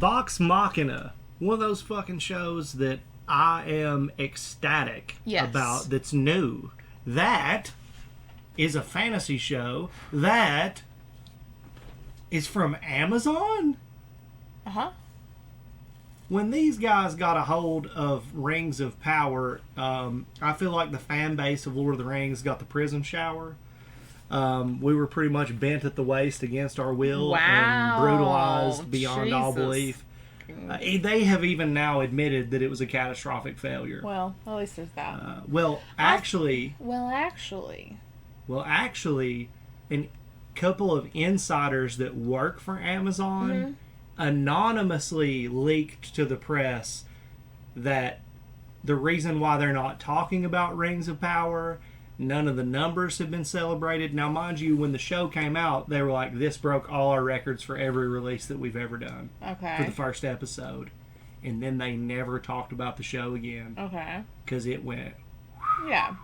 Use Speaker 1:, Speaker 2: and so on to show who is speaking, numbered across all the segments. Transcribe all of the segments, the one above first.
Speaker 1: Vox Machina, one of those fucking shows that I am ecstatic about, that's new. That is a fantasy show that is from Amazon?
Speaker 2: Uh-huh.
Speaker 1: When these guys got a hold of Rings of Power, I feel like the fan base of Lord of the Rings got the prison shower. We were pretty much bent at the waist against our will and brutalized beyond all belief. They have even now admitted that it was a catastrophic failure.
Speaker 2: Well, at least there's that.
Speaker 1: Actually, a couple of insiders that work for Amazon anonymously leaked to the press that the reason why they're not talking about Rings of Power, none of the numbers have been celebrated. Now, mind you, when the show came out, they were like, this broke all our records for every release that we've ever done.
Speaker 2: Okay.
Speaker 1: For the first episode. And then they never talked about the show again.
Speaker 2: Okay.
Speaker 1: Because it went...
Speaker 2: Yeah.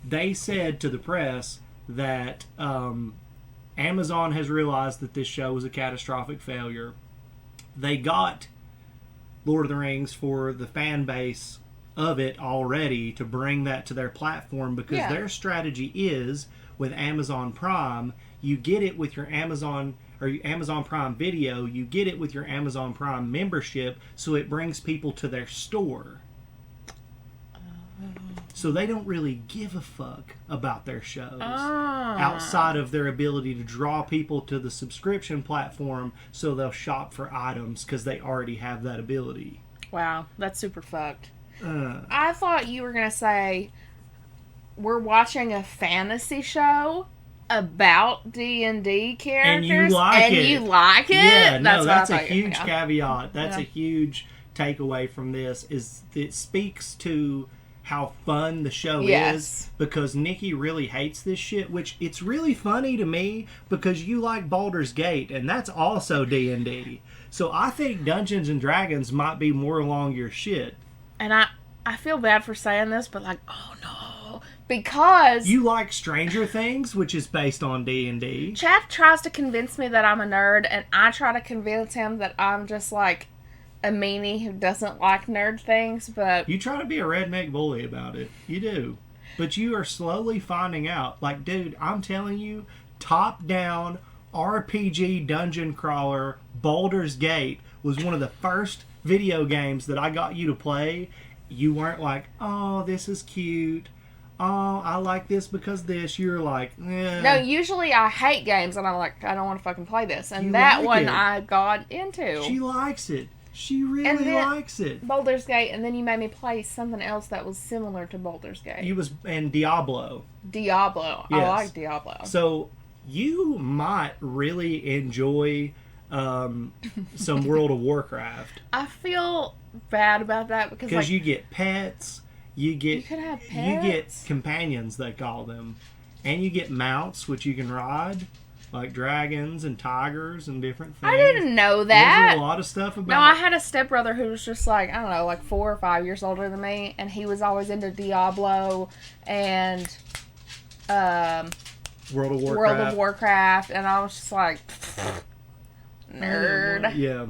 Speaker 1: They said to the press that Amazon has realized that this show was a catastrophic failure. They got Lord of the Rings for the fan base of it already to bring that to their platform, because their strategy is with Amazon Prime, you get it with your Amazon Prime Video, you get it with your Amazon Prime membership, so it brings people to their store. So they don't really give a fuck about their shows outside of their ability to draw people to the subscription platform, so they'll shop for items because they already have that ability.
Speaker 2: Wow, that's super fucked. I thought you were going to say we're watching a fantasy show about D&D characters.
Speaker 1: And you like it. Yeah, that's a huge caveat. That's a huge takeaway from this, is it speaks to how fun the show is, because Nikki really hates this shit, which it's really funny to me because you like Baldur's Gate, and that's also D&D. So I think Dungeons and Dragons might be more along your shit.
Speaker 2: And I feel bad for saying this, but like, oh no, because
Speaker 1: you like Stranger Things, which is based on D&D.
Speaker 2: Chad tries to convince me that I'm a nerd, and I try to convince him that I'm just like a meanie who doesn't like nerd things. But
Speaker 1: you try to be a redneck bully about it. You do. But you are slowly finding out. Like, dude, I'm telling you, top-down RPG dungeon crawler Baldur's Gate was one of the first video games that I got you to play. You weren't like, oh, this is cute. Oh, I like this because this. You're like, eh.
Speaker 2: No, usually I hate games and I'm like, I don't want to fucking play this. And that one I got into.
Speaker 1: She likes it. She really likes it.
Speaker 2: Baldur's Gate, and then you made me play something else that was similar to Baldur's Gate.
Speaker 1: And Diablo.
Speaker 2: Diablo. Yes. I like Diablo.
Speaker 1: So you might really enjoy some World of Warcraft.
Speaker 2: I feel bad about that because like,
Speaker 1: you get pets, you could have pets. You get companions, they call them, and you get mounts which you can ride, like dragons and tigers and different things.
Speaker 2: I didn't know that.
Speaker 1: There's a lot of stuff about.
Speaker 2: No, I had a stepbrother who was just like, I don't know, like 4 or 5 years older than me, and he was always into Diablo and
Speaker 1: World of
Speaker 2: Warcraft, and I was just like, nerd.
Speaker 1: Yeah.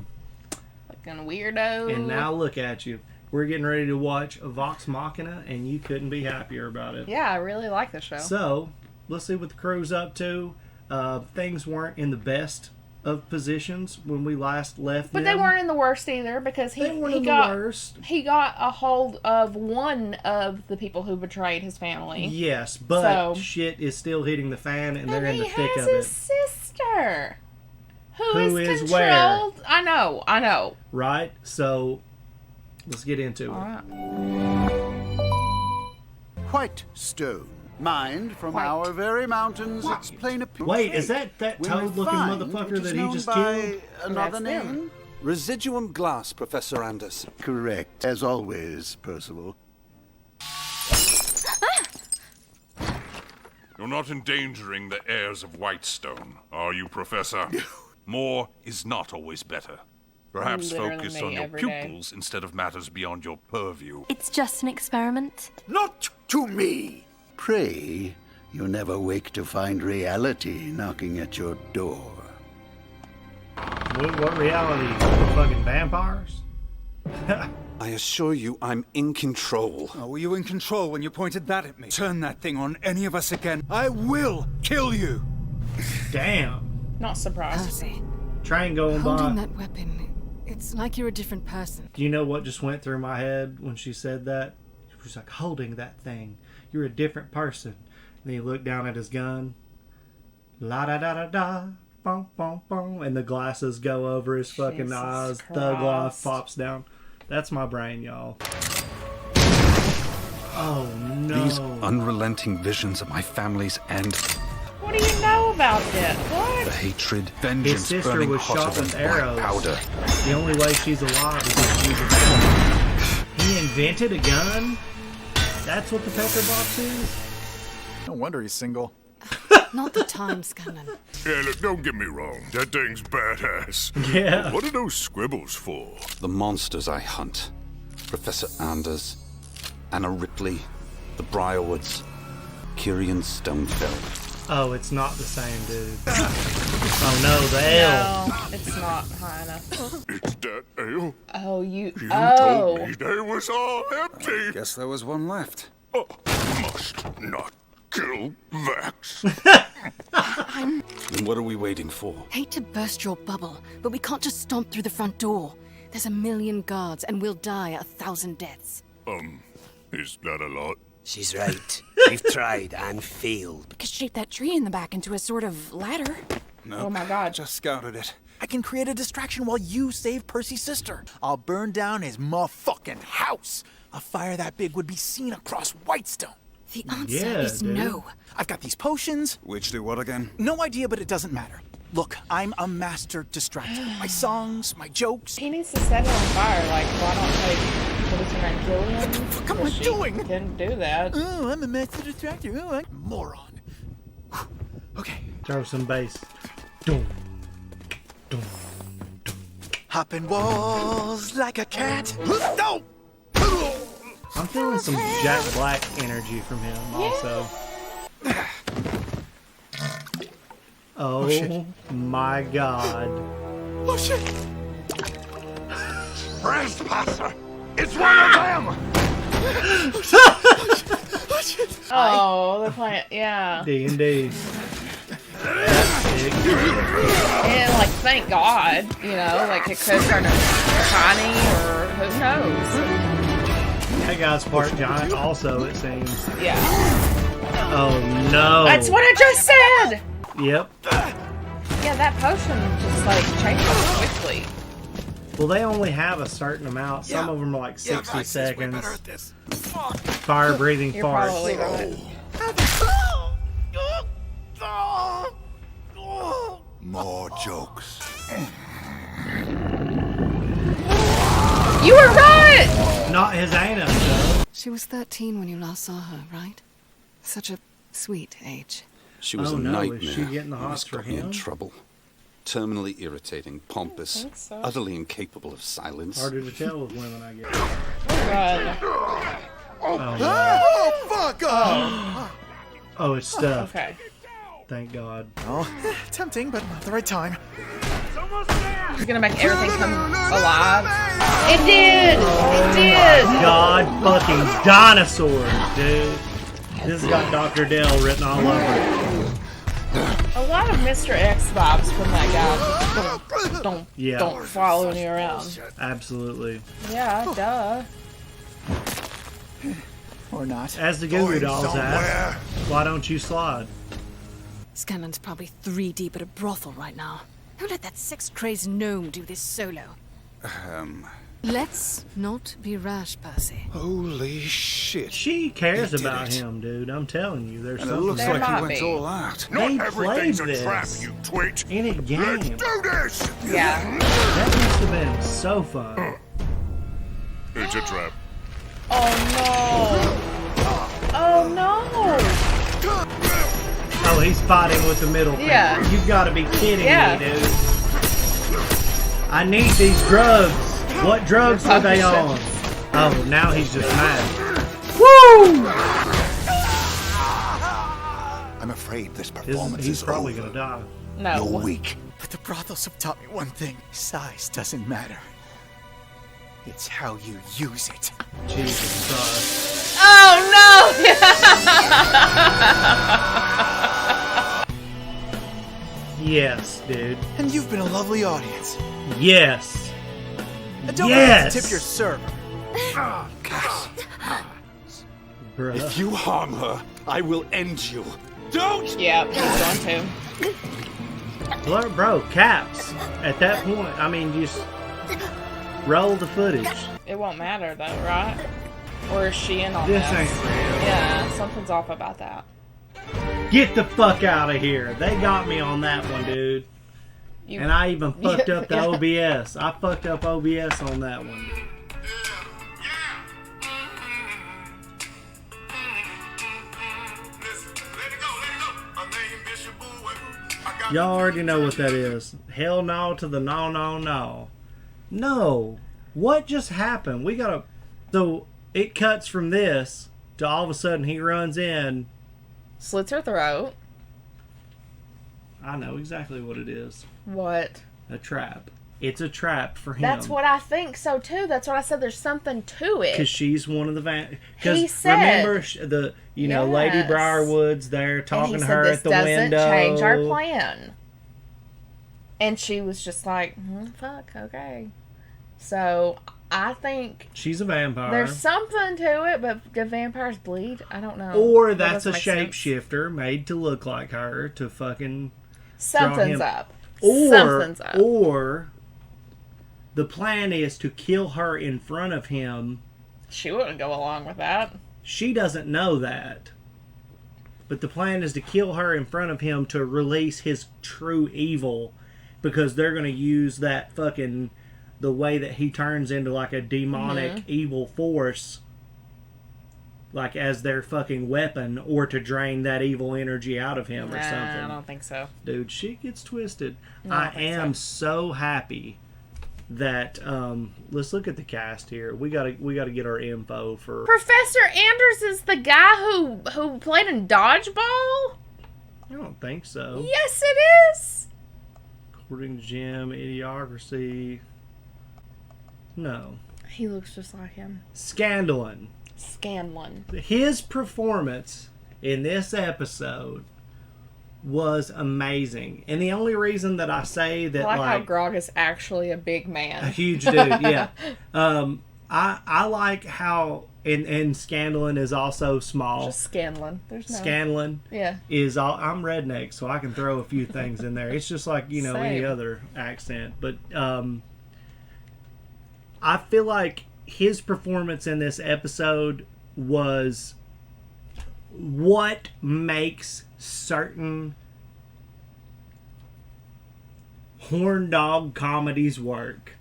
Speaker 2: Fucking weirdo.
Speaker 1: And now look at you. We're getting ready to watch Vox Machina, and you couldn't be happier about it.
Speaker 2: Yeah, I really like the show.
Speaker 1: So, let's see what the crew's up to. Things weren't in the best of positions when we last left
Speaker 2: but
Speaker 1: them.
Speaker 2: They weren't in the worst either, because he got a hold of one of the people who betrayed his family.
Speaker 1: Yes, but shit is still hitting the fan, and they're in the thick of it.
Speaker 2: He has his sister. Who is controlled.
Speaker 1: Where?
Speaker 2: I know.
Speaker 1: Right? So, let's get into it.
Speaker 2: Right.
Speaker 3: White stone, mined from our very mountains. It's plain a picture.
Speaker 1: Wait, is that toad-looking motherfucker that he just killed?
Speaker 3: Another name?
Speaker 4: Residuum glass, Professor Anders.
Speaker 3: Correct, as always, Percival.
Speaker 5: You're not endangering the heirs of Whitestone, are you, Professor? More is not always better. Perhaps focus on your pupils instead of matters beyond your purview.
Speaker 6: It's just an experiment.
Speaker 3: Not to me! Pray you never wake to find reality knocking at your door.
Speaker 1: What reality? Fucking vampires?
Speaker 4: I assure you I'm in control.
Speaker 7: Oh, were you in control when you pointed that at me? Turn that thing on any of us again. I will kill you.
Speaker 1: Damn.
Speaker 2: Not surprised.
Speaker 8: Percy,
Speaker 1: Train going
Speaker 8: holding
Speaker 1: by.
Speaker 8: that weapon, it's like you're a different person.
Speaker 1: Do you know what just went through my head when she said that? She was like, holding that thing. You're a different person. And then he looked down at his gun. La da da da da. Boom, boom, boom. And the glasses go over his fucking
Speaker 2: Jesus
Speaker 1: eyes.
Speaker 2: Christ.
Speaker 1: Thug life pops down. That's my brain, y'all. Oh no.
Speaker 4: These unrelenting visions of my family's end.
Speaker 2: What do you know about it?
Speaker 4: The
Speaker 2: What?
Speaker 4: hatred,
Speaker 1: His
Speaker 4: vengeance
Speaker 1: sister
Speaker 4: burning
Speaker 1: was
Speaker 4: hotter
Speaker 1: shot
Speaker 4: than
Speaker 1: with
Speaker 4: black
Speaker 1: arrows.
Speaker 4: powder.
Speaker 1: The only way she's alive is if she's a vampire. He invented a gun? That's what the pepper box is?
Speaker 7: No wonder he's single.
Speaker 8: Not the time, Scanlan.
Speaker 5: Yeah, look, don't get me wrong. That thing's badass.
Speaker 1: Yeah.
Speaker 5: What are those scribbles for?
Speaker 4: The monsters I hunt. Professor Anders, Anna Ripley, the Briarwoods, Kyrian Stonefeld.
Speaker 1: Oh, it's not the same dude. Oh no, the L.
Speaker 2: No, it's not high enough.
Speaker 5: It's that ale.
Speaker 2: Oh, you.
Speaker 5: You
Speaker 2: Oh.
Speaker 5: told me they was all empty.
Speaker 7: Guess there was one left.
Speaker 5: Oh, must not kill Vex.
Speaker 4: Then what are we waiting for?
Speaker 8: Hate to burst your bubble, but we can't just stomp through the front door. There's 1,000,000 guards, and we'll die 1,000 deaths.
Speaker 5: Is that a lot?
Speaker 9: She's right. We've tried and failed.
Speaker 10: Could shape that tree in the back into a sort of ladder.
Speaker 7: No.
Speaker 2: Oh my God.
Speaker 7: Just scouted it.
Speaker 11: I can create a distraction while you save Percy's sister. I'll burn down his motherfucking house. A fire that big would be seen across Whitestone.
Speaker 8: The answer
Speaker 1: Yeah,
Speaker 8: is
Speaker 1: dude.
Speaker 8: no.
Speaker 11: I've got these potions.
Speaker 7: Which do what again?
Speaker 11: No idea, but it doesn't matter. Look, I'm a master distractor. My songs, my jokes.
Speaker 2: He needs to set it on fire. Like, why don't they put her name Gillian?
Speaker 11: What the fuck am I
Speaker 2: She
Speaker 11: doing?
Speaker 2: Didn't do that.
Speaker 11: Oh, I'm a master distractor. Oh, I'm a moron. Okay.
Speaker 1: Throw some bass. Dum, dum, dum.
Speaker 11: Hopping walls like a cat. No!
Speaker 1: I'm feeling some Jack Black energy from him also. Oh,
Speaker 11: shit.
Speaker 1: my God.
Speaker 11: Oh shit!
Speaker 5: Trespasser! It's one of them!
Speaker 11: Oh shit!
Speaker 2: Oh, they're playing. Yeah.
Speaker 1: D&D. That's sick.
Speaker 2: And, like, thank God. You know, like, it could turn into Connie or who knows.
Speaker 1: That guy's part giant also, it seems.
Speaker 2: Yeah.
Speaker 1: Oh, no.
Speaker 2: That's what I just said!
Speaker 1: Yep.
Speaker 2: Yeah, that potion just, like, changes quickly.
Speaker 1: Well, they only have a certain amount. Some of them are like 60 seconds. Fire-breathing
Speaker 2: You're
Speaker 1: farts.
Speaker 2: probably right.
Speaker 5: More jokes.
Speaker 2: You were right!
Speaker 1: Not his anus, though.
Speaker 8: She was 13 when you last saw her, right? Such a sweet age.
Speaker 4: She was
Speaker 1: Oh,
Speaker 4: a
Speaker 1: no, is
Speaker 4: nightmare.
Speaker 1: she getting the
Speaker 4: Always
Speaker 1: hots for
Speaker 4: got me in
Speaker 1: him?
Speaker 4: trouble. Terminally irritating, pompous,
Speaker 2: think so.
Speaker 4: utterly incapable of silence.
Speaker 1: Harder to tell with women, I guess.
Speaker 2: God.
Speaker 1: Oh, no.
Speaker 11: Oh, fuck off!
Speaker 1: Oh, it's stuffed.
Speaker 2: Okay.
Speaker 1: Thank God.
Speaker 11: Oh, tempting, but not the right time.
Speaker 2: He's gonna make everything come alive. It did! It did!
Speaker 1: God fucking dinosaur, dude. This has got Dr. Dale written all over it.
Speaker 2: A lot of Mr. X vibes from that guy. Don't following you around.
Speaker 1: Absolutely.
Speaker 2: Yeah, duh.
Speaker 11: Or not.
Speaker 1: As the Goo Goo Dolls ask, why don't you slide?
Speaker 8: Scanlan's probably 3 deep at a brothel right now. Who let that sex-crazed gnome do this solo? Let's not be rash, Percy.
Speaker 7: Holy shit.
Speaker 1: She cares
Speaker 7: He did
Speaker 1: about
Speaker 7: it.
Speaker 1: him, dude. I'm telling you, there's
Speaker 7: And it
Speaker 1: something.
Speaker 7: looks
Speaker 2: There
Speaker 7: like
Speaker 2: might
Speaker 7: he went
Speaker 2: be.
Speaker 7: all out.
Speaker 1: They
Speaker 5: Not everything's
Speaker 1: played
Speaker 5: a trap,
Speaker 1: this
Speaker 5: you twit.
Speaker 1: in a game.
Speaker 5: Let's do this!
Speaker 2: Yeah.
Speaker 1: That must have been so fun.
Speaker 5: It's a trap.
Speaker 2: Oh no! Oh no!
Speaker 1: Oh, he's fighting with the middle finger.
Speaker 2: Yeah.
Speaker 1: You've got to be kidding
Speaker 2: Yeah.
Speaker 1: me, dude. I need these drugs. What drugs are they on? Oh, now he's just mad. Woo!
Speaker 7: I'm afraid this performance
Speaker 1: He's
Speaker 7: is
Speaker 1: probably
Speaker 7: over.
Speaker 1: gonna die.
Speaker 2: No.
Speaker 7: You're weak.
Speaker 11: But the brothels have taught me one thing. Size doesn't matter. It's how you use it.
Speaker 1: Jesus Christ.
Speaker 2: Oh no!
Speaker 1: Yes, dude.
Speaker 11: And you've been a lovely audience.
Speaker 1: Yes.
Speaker 11: And don't forget to tip your server.
Speaker 1: Bruh.
Speaker 4: If you harm her, I will end you. Don't!
Speaker 2: Yeah, he's going to.
Speaker 1: Look, bro, Caps. At that point, I mean, just roll the footage.
Speaker 2: It won't matter though, right? Or is she in on
Speaker 1: This
Speaker 2: this?
Speaker 1: ain't real.
Speaker 2: Yeah, something's off about that.
Speaker 1: Get the fuck out of here. They got me on that one, dude. And I even fucked up the OBS. I fucked up OBS on that one. Y'all already know what that is. Hell no to the no, no, no. No. What just happened? We gotta... So, it cuts from this to all of a sudden he runs in.
Speaker 2: Slits her throat.
Speaker 1: I know exactly what it is.
Speaker 2: What?
Speaker 1: A trap. It's a trap for him.
Speaker 2: That's what I think so too. That's what I said. There's something to it.
Speaker 1: Because she's one of the
Speaker 2: He said,
Speaker 1: remember the Lady Briarwood's there talking to her at the window.
Speaker 2: This doesn't change our plan. And she was just like, fuck, okay. So I think
Speaker 1: she's a vampire.
Speaker 2: There's something to it, but do vampires bleed? I don't know.
Speaker 1: Or that's a shapeshifter made to look like her to fucking
Speaker 2: something's up.
Speaker 1: Something's up. Or the plan is to kill her in front of him.
Speaker 2: She wouldn't go along with that.
Speaker 1: She doesn't know that. But the plan is to kill her in front of him to release his true evil, because they're going to use that fucking... the way that he turns into like a demonic evil force, like as their fucking weapon, or to drain that evil energy out of him or something.
Speaker 2: I don't think so.
Speaker 1: Dude, shit gets twisted.
Speaker 2: No,
Speaker 1: I am so happy that let's look at the cast here. We gotta get our info for
Speaker 2: Professor Anders is the guy who played in Dodgeball?
Speaker 1: I don't think so.
Speaker 2: Yes, it is.
Speaker 1: According to Jim, Idiocracy. No.
Speaker 2: He looks just like him.
Speaker 1: Scanlon. His performance in this episode was amazing. And the only reason that I say that,
Speaker 2: I like how Grog is actually a big man.
Speaker 1: A huge dude, yeah. I like how... And Scanlon is also small.
Speaker 2: Just Scanlon. There's no...
Speaker 1: Scanlon.
Speaker 2: Yeah.
Speaker 1: Is all... I'm redneck, so I can throw a few things in there. It's just like, any other accent. But I feel like his performance in this episode was what makes certain horn dog comedies work.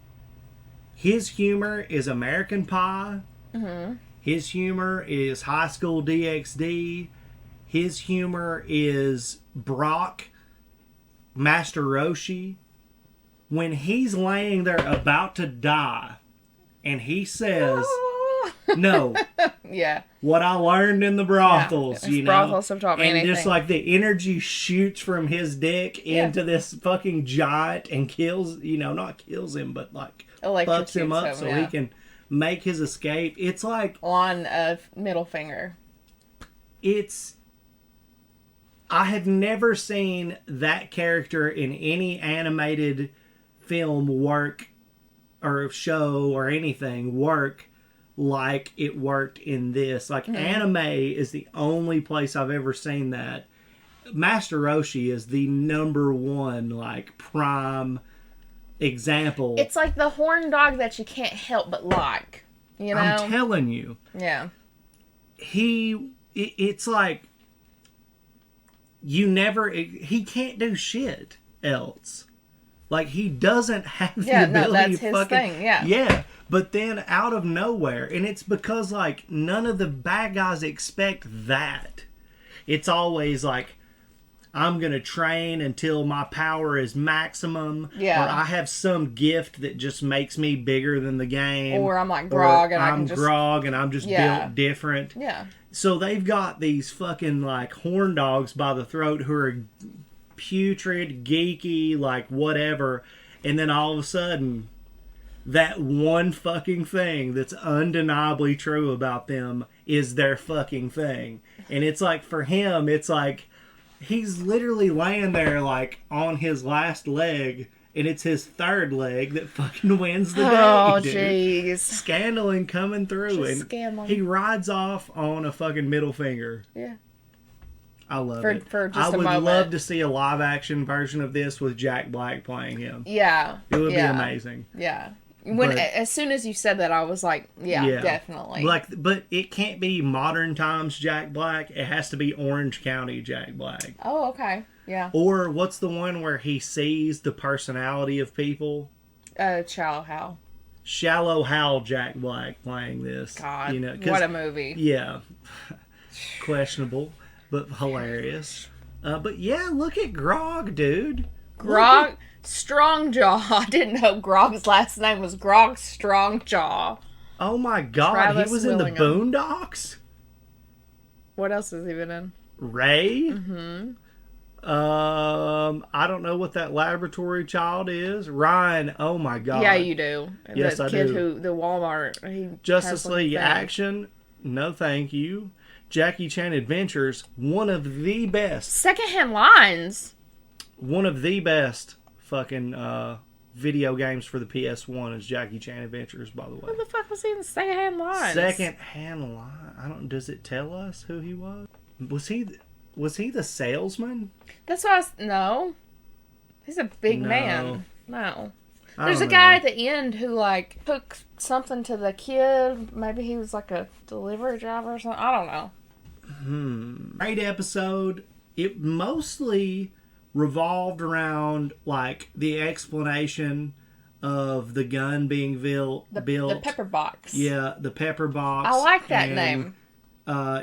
Speaker 1: His humor is American Pie. Mm-hmm. His humor is High School DxD. His humor is Brock, Master Roshi. When he's laying there about to die, and he says, "No,
Speaker 2: yeah,
Speaker 1: what I learned in the brothels,
Speaker 2: brothels have taught me
Speaker 1: and
Speaker 2: anything."
Speaker 1: Just like the energy shoots from his dick into this fucking giant and kills, not kills him, but like fucks him up so he can make his escape. It's like
Speaker 2: on a middle finger.
Speaker 1: I have never seen that character in any animated film work or show or anything work like it worked in this. Like anime is the only place I've ever seen that. Master Roshi is the number one like prime example.
Speaker 2: It's like the horn dog that you can't help but like,
Speaker 1: I'm telling you.
Speaker 2: Yeah.
Speaker 1: It's like he can't do shit else. Like, he doesn't have the ability
Speaker 2: that's his thing,
Speaker 1: Yeah, but then out of nowhere, and it's because, like, none of the bad guys expect that. It's always like, I'm going to train until my power is maximum. Yeah. Or I have some gift that just makes me bigger than the game.
Speaker 2: Or I'm like Grog and I'm
Speaker 1: Grog and I'm just built different.
Speaker 2: Yeah.
Speaker 1: So they've got these fucking, like, horn dogs by the throat who are putrid, geeky, like whatever, and then all of a sudden, that one fucking thing that's undeniably true about them is their fucking thing. And it's like, for him, it's like, he's literally laying there like on his last leg, and it's his third leg that fucking wins the day.
Speaker 2: Oh,
Speaker 1: dude.
Speaker 2: jeez.
Speaker 1: Scandaling coming through,
Speaker 2: Just
Speaker 1: and
Speaker 2: Scandaling.
Speaker 1: he rides off on a fucking middle finger.
Speaker 2: Yeah.
Speaker 1: I love it.
Speaker 2: For just
Speaker 1: I
Speaker 2: a
Speaker 1: would
Speaker 2: moment.
Speaker 1: love to see a live action version of this with Jack Black playing him.
Speaker 2: Yeah.
Speaker 1: It would be amazing.
Speaker 2: Yeah. As soon as you said that, I was like, yeah. Definitely.
Speaker 1: Like, but it can't be modern times Jack Black. It has to be Orange County Jack Black.
Speaker 2: Oh, okay. Yeah.
Speaker 1: Or what's the one where he sees the personality of people?
Speaker 2: Shallow Hal.
Speaker 1: Shallow Hal Jack Black playing this.
Speaker 2: God,
Speaker 1: you know,
Speaker 2: what a movie.
Speaker 1: Yeah. Questionable, but hilarious. But yeah, look at Grog, dude.
Speaker 2: Grog Strongjaw. I didn't know Grog's last name was Grog Strongjaw.
Speaker 1: Oh my God,
Speaker 2: Travis
Speaker 1: he was
Speaker 2: Willingham.
Speaker 1: in the Boondocks?
Speaker 2: What else has he been in?
Speaker 1: Ray?
Speaker 2: Mm-hmm.
Speaker 1: I don't know what that laboratory child is. Ryan, oh my God.
Speaker 2: Yeah, you do.
Speaker 1: Yes,
Speaker 2: the
Speaker 1: I
Speaker 2: kid
Speaker 1: do.
Speaker 2: the Walmart. He
Speaker 1: Justice
Speaker 2: has like
Speaker 1: League
Speaker 2: that.
Speaker 1: Action, no thank you. Jackie Chan Adventures, one of the best.
Speaker 2: Secondhand Lines.
Speaker 1: One of the best fucking video games for the PS1 is Jackie Chan Adventures, by the way.
Speaker 2: Who the fuck was he in Secondhand Lines?
Speaker 1: Secondhand Line. Does it tell us who he was? Was he the salesman?
Speaker 2: That's why no. He's a big
Speaker 1: No.
Speaker 2: man. No.
Speaker 1: I
Speaker 2: There's a
Speaker 1: don't
Speaker 2: guy
Speaker 1: know.
Speaker 2: at the end who like took something to the kid. Maybe he was like a delivery driver or something. I don't know.
Speaker 1: Great episode. It mostly revolved around like the explanation of the gun being built.
Speaker 2: The pepper box.
Speaker 1: Yeah, the pepper box.
Speaker 2: I like that
Speaker 1: and,
Speaker 2: name.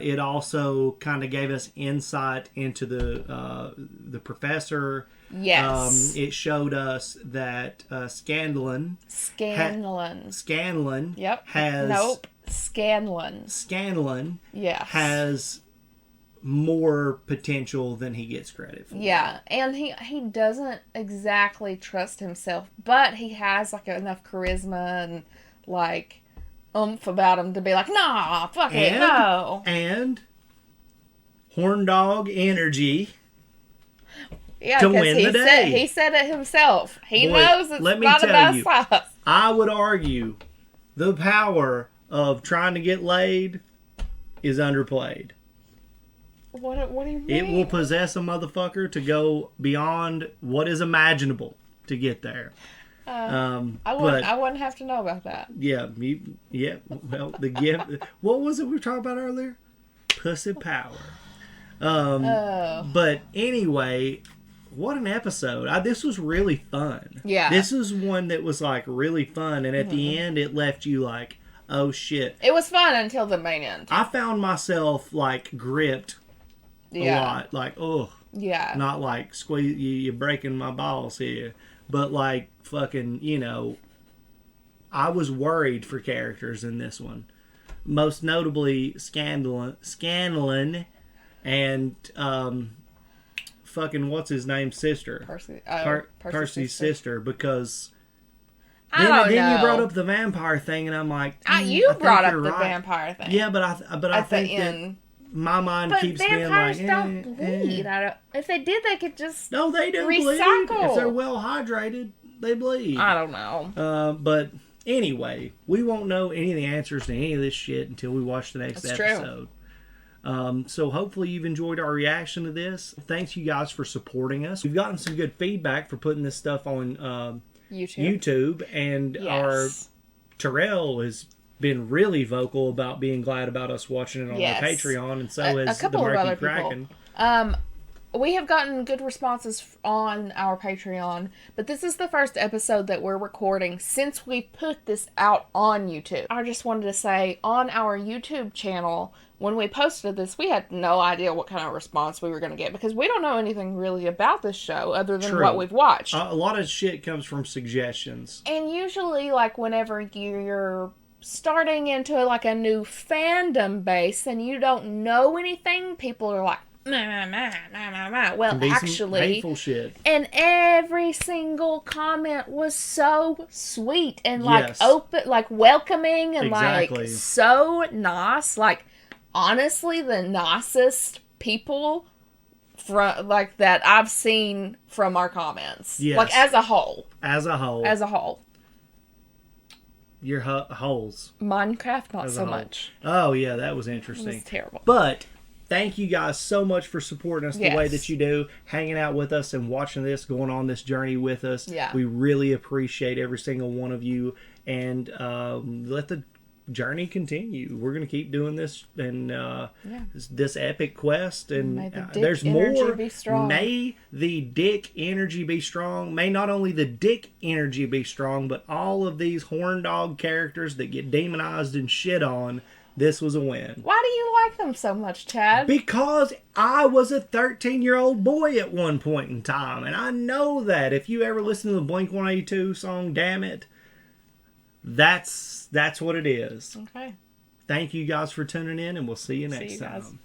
Speaker 1: It also kind of gave us insight into the professor.
Speaker 2: Yes.
Speaker 1: It showed us that Scanlon.
Speaker 2: Yep.
Speaker 1: Has Scanlon.
Speaker 2: Yes.
Speaker 1: Has more potential than he gets credit for.
Speaker 2: Yeah, and he doesn't exactly trust himself, but he has like enough charisma and like oomph about him to be like, nah, fuck it, no.
Speaker 1: And horn dog energy.
Speaker 2: Yeah,
Speaker 1: to win the day.
Speaker 2: He said it himself. He
Speaker 1: Boy,
Speaker 2: knows it's
Speaker 1: let me
Speaker 2: not
Speaker 1: tell
Speaker 2: enough
Speaker 1: you,
Speaker 2: sauce.
Speaker 1: I would argue the power of trying to get laid is underplayed.
Speaker 2: What do you mean?
Speaker 1: It will possess a motherfucker to go beyond what is imaginable to get there.
Speaker 2: I wouldn't have to know about that.
Speaker 1: Yeah, well, the gift. What was it we were talking about earlier? Pussy power. But anyway, what an episode! This was really fun.
Speaker 2: Yeah,
Speaker 1: this is one that was like really fun, and at the end, it left you like, oh shit.
Speaker 2: It was fun until the main end.
Speaker 1: I found myself like gripped a lot, like not like squeeze you're breaking my balls here, but like fucking, I was worried for characters in this one, most notably Scanlon and fucking what's his name's sister, Percy's sister, because then you brought up the vampire thing, and I'm like,
Speaker 2: you brought up the vampire thing.
Speaker 1: Yeah, but I think that my mind keeps being like,
Speaker 2: don't bleed. If they did, they could just
Speaker 1: no, they do
Speaker 2: recycle.
Speaker 1: bleed. If they're well hydrated, they bleed.
Speaker 2: I don't know.
Speaker 1: But anyway, we won't know any of the answers to any of this shit until we watch the next episode. So hopefully you've enjoyed our reaction to this. Thanks you guys for supporting us. We've gotten some good feedback for putting this stuff on YouTube, and our Terrell has been really vocal about being glad about us watching it on our Patreon, and so has the Murky Kraken.
Speaker 2: We have gotten good responses on our Patreon, but this is the first episode that we're recording since we put this out on YouTube. I just wanted to say, on our YouTube channel, when we posted this, we had no idea what kind of response we were going to get, because we don't know anything really about this show other than what we've watched.
Speaker 1: A lot of shit comes from suggestions.
Speaker 2: And usually, like, whenever you're starting into like a new fandom base and you don't know anything, people are like, Well, actually,
Speaker 1: hateful shit.
Speaker 2: And every single comment was so sweet and like open, like welcoming, and like so nice. Like, honestly, the nicest people from like that I've seen from our comments.
Speaker 1: Yes.
Speaker 2: Like as a whole.
Speaker 1: As a whole.
Speaker 2: As a whole.
Speaker 1: Your holes.
Speaker 2: Minecraft, not so much.
Speaker 1: Oh, yeah, that was interesting.
Speaker 2: It was terrible.
Speaker 1: But thank you guys so much for supporting us the way that you do, hanging out with us and watching this, going on this journey with us.
Speaker 2: Yeah.
Speaker 1: We really appreciate every single one of you. And let the journey continue. We're going to keep doing this and this epic quest. And
Speaker 2: May the dick
Speaker 1: there's
Speaker 2: energy
Speaker 1: more.
Speaker 2: Be strong.
Speaker 1: May the dick energy be strong. May not only the dick energy be strong, but all of these horn dog characters that get demonized and shit on. This was a win.
Speaker 2: Why do you like them so much, Chad?
Speaker 1: Because I was a 13-year-old boy at one point in time. And I know that. If you ever listen to the Blink-182 song, Damn It, that's what it is.
Speaker 2: Okay.
Speaker 1: Thank you guys for tuning in, and we'll see you next time.